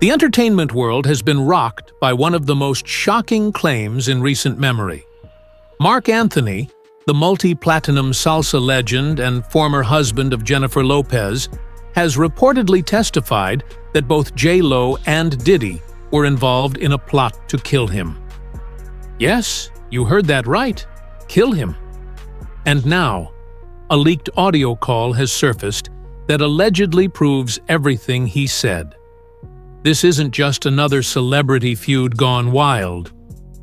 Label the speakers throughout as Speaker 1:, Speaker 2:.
Speaker 1: The entertainment world has been rocked by one of the most shocking claims in recent memory. Marc Anthony, the multi-platinum salsa legend and former husband of Jennifer Lopez, has reportedly testified that both J-Lo and Diddy were involved in a plot to kill him. Yes, you heard that right. Kill him. And now, a leaked audio call has surfaced that allegedly proves everything he said. This isn't just another celebrity feud gone wild.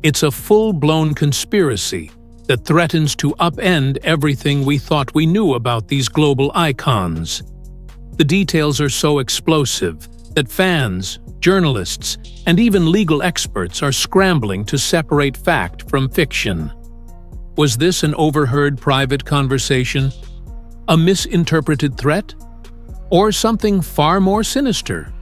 Speaker 1: It's a full-blown conspiracy that threatens to upend everything we thought we knew about these global icons. The details are so explosive that fans, journalists, and even legal experts are scrambling to separate fact from fiction. Was this an overheard private conversation? A misinterpreted threat? Or something far more sinister?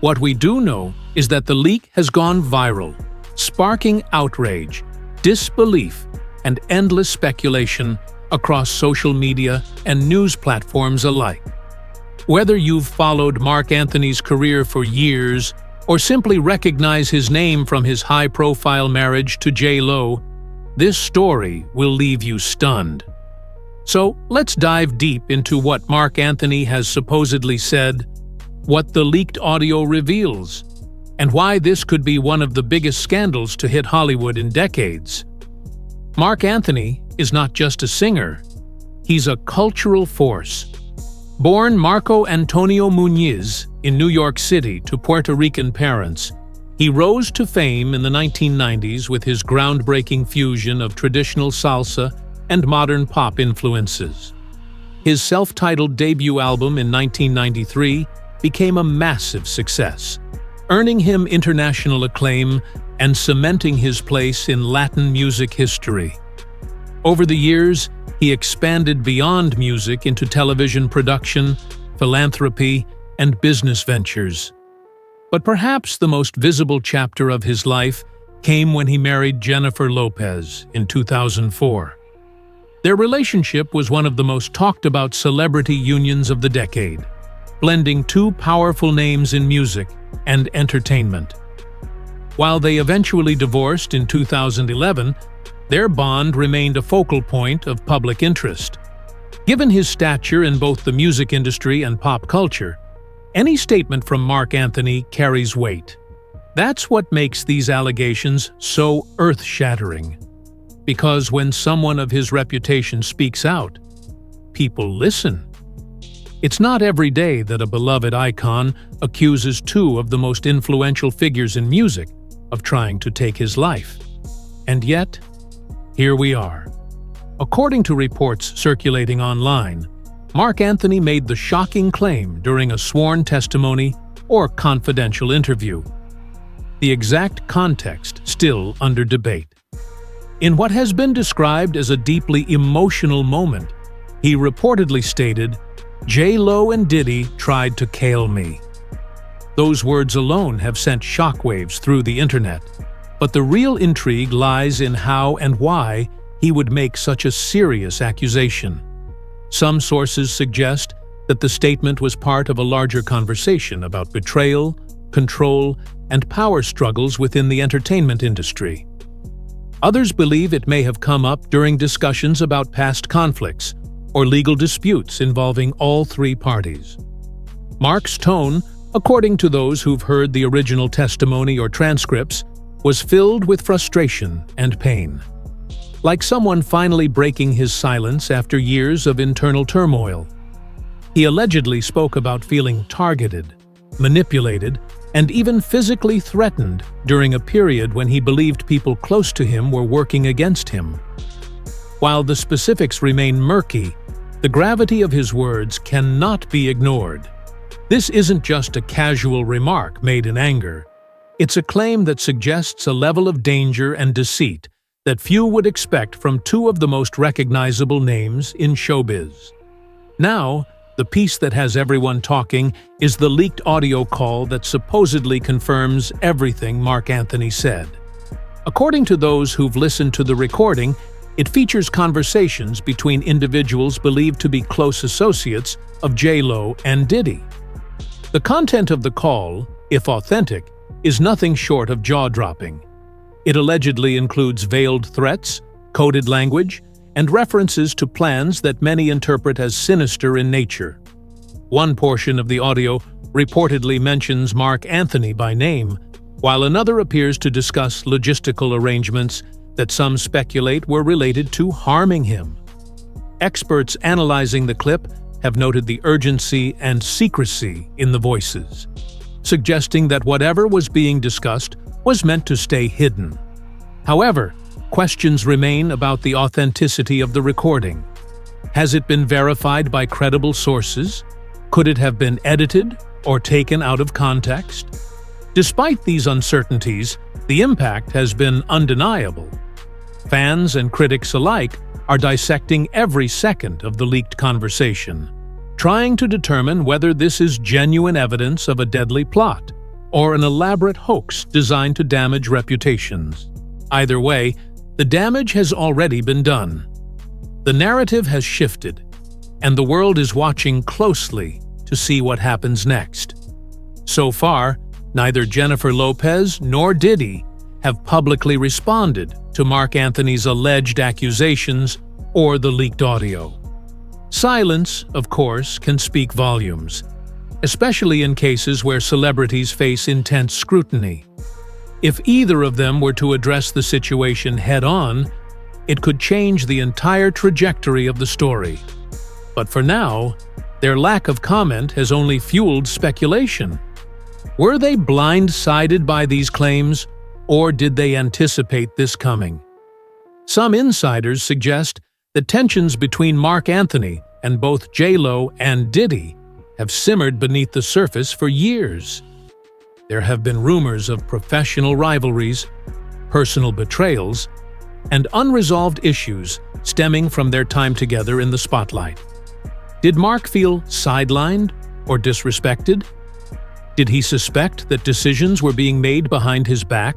Speaker 1: What we do know is that the leak has gone viral, sparking outrage, disbelief, and endless speculation across social media and news platforms alike. Whether you've followed Marc Anthony's career for years or simply recognize his name from his high-profile marriage to J-Lo, this story will leave you stunned. So let's dive deep into what Marc Anthony has supposedly said, what the leaked audio reveals, and why this could be one of the biggest scandals to hit Hollywood in decades. Marc Anthony is not just a singer, he's a cultural force. Born Marco Antonio Muñiz in New York City to Puerto Rican parents, he rose to fame in the 1990s with his groundbreaking fusion of traditional salsa and modern pop influences. His self-titled debut album in 1993 became a massive success, earning him international acclaim and cementing his place in Latin music history. Over the years, he expanded beyond music into television production, philanthropy, and business ventures. But perhaps the most visible chapter of his life came when he married Jennifer Lopez in 2004. Their relationship was one of the most talked-about celebrity unions of the decade, blending two powerful names in music and entertainment. While they eventually divorced in 2011, their bond remained a focal point of public interest. Given his stature in both the music industry and pop culture, any statement from Marc Anthony carries weight. That's what makes these allegations so earth-shattering. Because when someone of his reputation speaks out, people listen. It's not every day that a beloved icon accuses two of the most influential figures in music of trying to take his life. And yet, here we are. According to reports circulating online, Marc Anthony made the shocking claim during a sworn testimony or confidential interview. The exact context still under debate. In what has been described as a deeply emotional moment, he reportedly stated, "J-Lo and Diddy tried to kill me." Those words alone have sent shockwaves through the internet, but the real intrigue lies in how and why he would make such a serious accusation. Some sources suggest that the statement was part of a larger conversation about betrayal, control, and power struggles within the entertainment industry. Others believe it may have come up during discussions about past conflicts or legal disputes involving all three parties. Marc's tone, according to those who've heard the original testimony or transcripts, was filled with frustration and pain. Like someone finally breaking his silence after years of internal turmoil. He allegedly spoke about feeling targeted, manipulated, and even physically threatened during a period when he believed people close to him were working against him. While the specifics remain murky, the gravity of his words cannot be ignored. This isn't just a casual remark made in anger. It's a claim that suggests a level of danger and deceit that few would expect from two of the most recognizable names in showbiz. Now, the piece that has everyone talking is the leaked audio call that supposedly confirms everything Marc Anthony said. According to those who've listened to the recording, it features conversations between individuals believed to be close associates of J-Lo and Diddy. The content of the call if authentic, is nothing short of jaw-dropping. It allegedly includes veiled threats, coded language, and references to plans that many interpret as sinister in nature. One portion of the audio reportedly mentions Marc Anthony by name, while another appears to discuss logistical arrangements that some speculate were related to harming him. Experts analyzing the clip have noted the urgency and secrecy in the voices, suggesting that whatever was being discussed was meant to stay hidden. However, questions remain about the authenticity of the recording. Has it been verified by credible sources? Could it have been edited or taken out of context? Despite these uncertainties, the impact has been undeniable. Fans and critics alike are dissecting every second of the leaked conversation, trying to determine whether this is genuine evidence of a deadly plot or an elaborate hoax designed to damage reputations. Either way, the damage has already been done. The narrative has shifted, and the world is watching closely to see what happens next. So far, neither Jennifer Lopez nor Diddy have publicly responded to Marc Anthony's alleged accusations or the leaked audio. Silence, of course, can speak volumes, especially in cases where celebrities face intense scrutiny. If either of them were to address the situation head-on, it could change the entire trajectory of the story. But for now, their lack of comment has only fueled speculation. Were they blindsided by these claims, or did they anticipate this coming? Some insiders suggest that tensions between Marc Anthony and both J-Lo and Diddy have simmered beneath the surface for years. There have been rumors of professional rivalries, personal betrayals, and unresolved issues stemming from their time together in the spotlight. Did Marc feel sidelined or disrespected? Did he suspect that decisions were being made behind his back?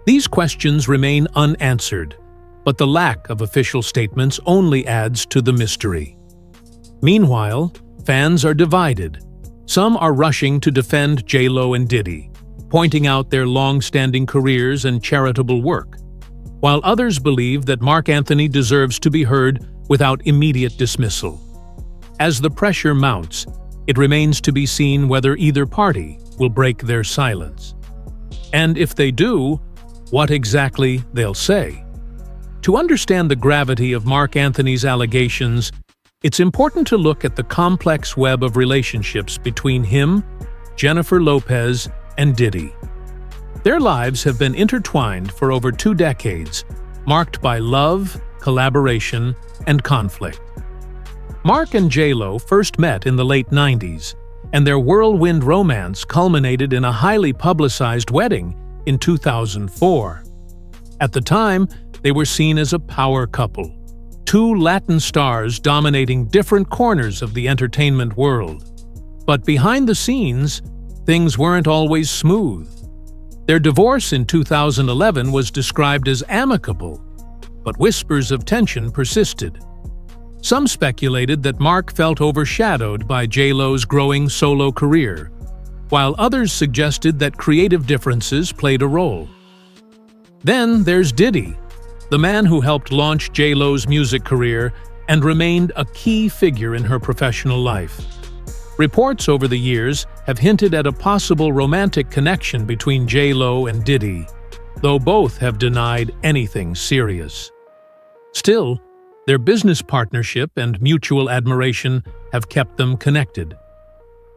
Speaker 1: These questions remain unanswered, but the lack of official statements only adds to the mystery. Meanwhile, fans are divided. Some are rushing to defend J-Lo and Diddy, pointing out their long-standing careers and charitable work, while others believe that Marc Anthony deserves to be heard without immediate dismissal. As the pressure mounts, it remains to be seen whether either party will break their silence. And if they do, what exactly they'll say. To understand the gravity of Marc Anthony's allegations, it's important to look at the complex web of relationships between him, Jennifer Lopez, and Diddy. Their lives have been intertwined for over 2 decades, marked by love, collaboration, and conflict. Marc and J-Lo first met in the late 90s, and their whirlwind romance culminated in a highly publicized wedding in 2004. At the time, they were seen as a power couple, 2 Latin stars dominating different corners of the entertainment world. But behind the scenes, things weren't always smooth. Their divorce in 2011 was described as amicable, but whispers of tension persisted. Some speculated that Marc felt overshadowed by J-Lo's growing solo career, while others suggested that creative differences played a role. Then there's Diddy, the man who helped launch J-Lo's music career and remained a key figure in her professional life. Reports over the years have hinted at a possible romantic connection between J-Lo and Diddy, though both have denied anything serious. Still, their business partnership and mutual admiration have kept them connected.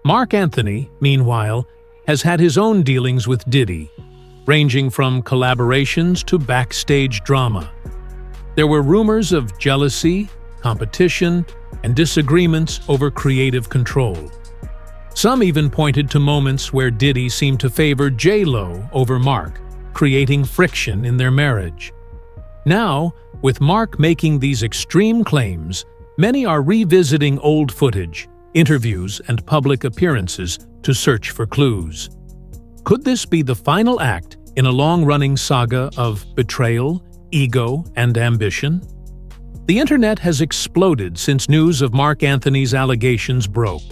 Speaker 1: Marc Anthony, meanwhile, has had his own dealings with Diddy, ranging from collaborations to backstage drama. There were rumors of jealousy, competition, and disagreements over creative control. Some even pointed to moments where Diddy seemed to favor J-Lo over Marc, creating friction in their marriage. Now, with Marc making these extreme claims, many are revisiting old footage, interviews, and public appearances to search for clues. Could this be the final act in a long-running saga of betrayal, ego, and ambition? The internet has exploded since news of Marc Anthony's allegations broke.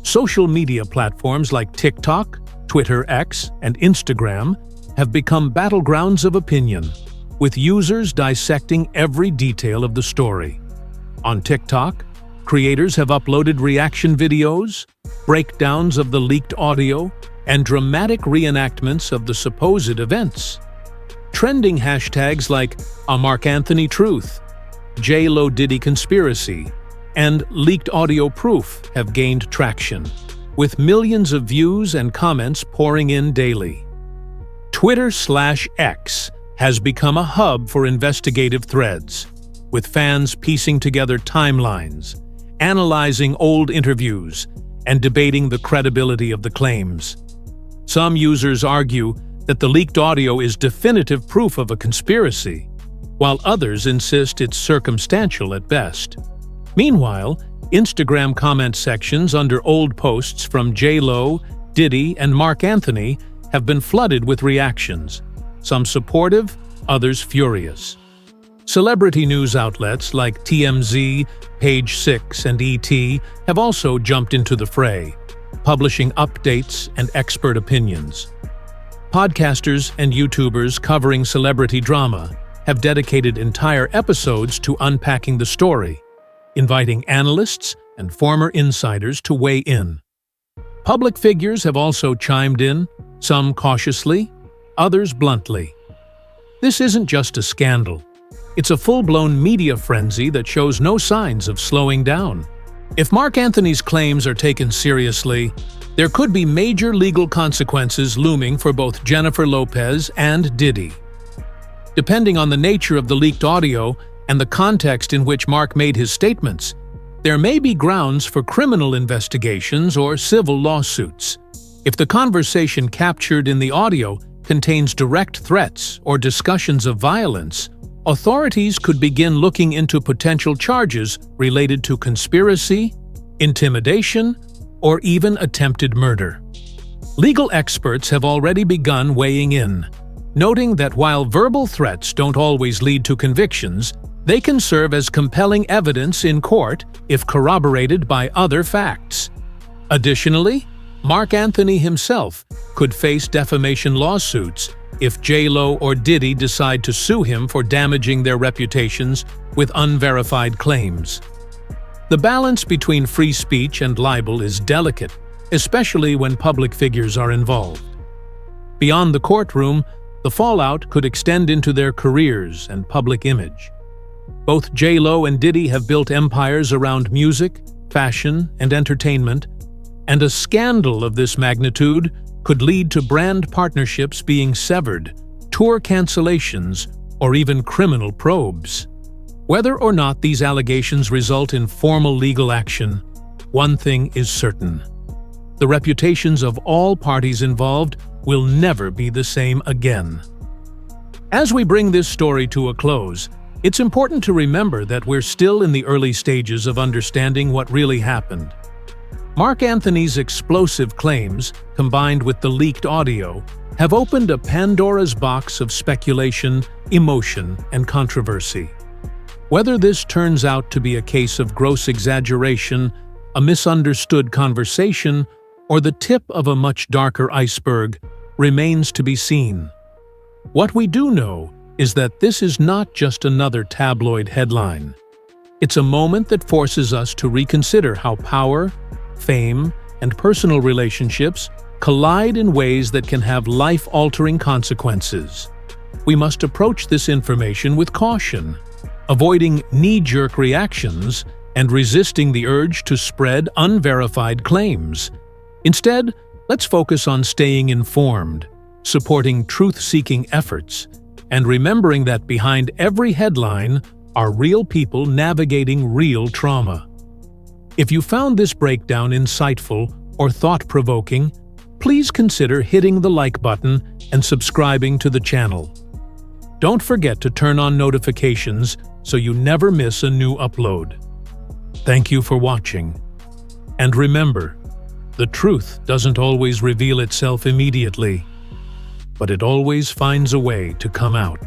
Speaker 1: Social media platforms like TikTok, Twitter, X, and Instagram have become battlegrounds of opinion, with users dissecting every detail of the story. On TikTok, creators have uploaded reaction videos, breakdowns of the leaked audio, and dramatic reenactments of the supposed events. Trending hashtags like a Marc Anthony truth, J-Lo Diddy conspiracy, and leaked audio proof have gained traction, with millions of views and comments pouring in daily. Twitter/X has become a hub for investigative threads, with fans piecing together timelines, analyzing old interviews, and debating the credibility of the claims. Some users argue that the leaked audio is definitive proof of a conspiracy, while others insist it's circumstantial at best. Meanwhile, Instagram comment sections under old posts from J-Lo, Diddy, and Marc Anthony have been flooded with reactions, some supportive, others furious. Celebrity news outlets like TMZ, Page 6, and ET have also jumped into the fray, publishing updates and expert opinions. Podcasters and YouTubers covering celebrity drama have dedicated entire episodes to unpacking the story, inviting analysts and former insiders to weigh in. Public figures have also chimed in, some cautiously, others bluntly. This isn't just a scandal. It's a full-blown media frenzy that shows no signs of slowing down. If Marc Anthony's claims are taken seriously, there could be major legal consequences looming for both Jennifer Lopez and Diddy. Depending on the nature of the leaked audio and the context in which Marc made his statements, there may be grounds for criminal investigations or civil lawsuits. If the conversation captured in the audio contains direct threats or discussions of violence, authorities could begin looking into potential charges related to conspiracy, intimidation, or even attempted murder. Legal experts have already begun weighing in, noting that while verbal threats don't always lead to convictions, they can serve as compelling evidence in court if corroborated by other facts. Additionally, Marc Anthony himself could face defamation lawsuits if J-Lo or Diddy decide to sue him for damaging their reputations with unverified claims. The balance between free speech and libel is delicate, especially when public figures are involved. Beyond the courtroom, the fallout could extend into their careers and public image. Both J-Lo and Diddy have built empires around music, fashion, and entertainment, and a scandal of this magnitude could lead to brand partnerships being severed, tour cancellations, or even criminal probes. Whether or not these allegations result in formal legal action, one thing is certain: the reputations of all parties involved will never be the same again. As we bring this story to a close, it's important to remember that we're still in the early stages of understanding what really happened. Marc Anthony's explosive claims, combined with the leaked audio, have opened a Pandora's box of speculation, emotion, and controversy. Whether this turns out to be a case of gross exaggeration, a misunderstood conversation, or the tip of a much darker iceberg remains to be seen. What we do know is that this is not just another tabloid headline. It's a moment that forces us to reconsider how power, fame, and personal relationships collide in ways that can have life-altering consequences. We must approach this information with caution, avoiding knee-jerk reactions and resisting the urge to spread unverified claims. Instead, let's focus on staying informed, supporting truth-seeking efforts, and remembering that behind every headline are real people navigating real trauma. If you found this breakdown insightful or thought-provoking, please consider hitting the like button and subscribing to the channel. Don't forget to turn on notifications so you never miss a new upload. Thank you for watching. And remember, the truth doesn't always reveal itself immediately, but it always finds a way to come out.